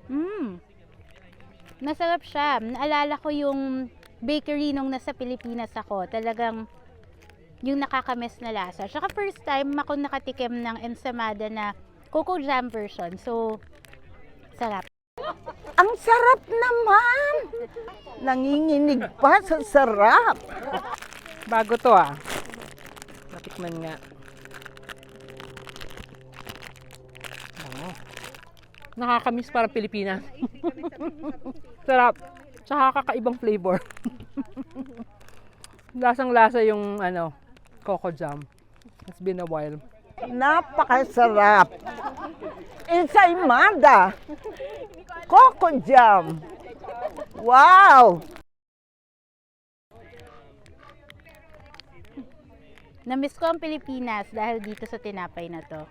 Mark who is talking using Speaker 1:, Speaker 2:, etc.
Speaker 1: Mm. Masarap siya. Naalala ko yung bakery nung nasa Pilipinas ako. Talagang yung nakakamiss na lasa. Tsaka first time ako nakatikim ng ensamada na cocoa jam version. So, sarap.
Speaker 2: Ang sarap naman! Nanginginig pa sa sarap.
Speaker 3: Bago to ah. Natikman nga. Oh. Nakakamiss para Pilipinas. Sarap. Tsaka kakaibang flavor. Lasang-lasa yung coco jam. It's been a while.
Speaker 2: Napakasarap. Ensaymada. Coco jam. Wow!
Speaker 1: Namiss ko ang Pilipinas dahil dito sa tinapay na to.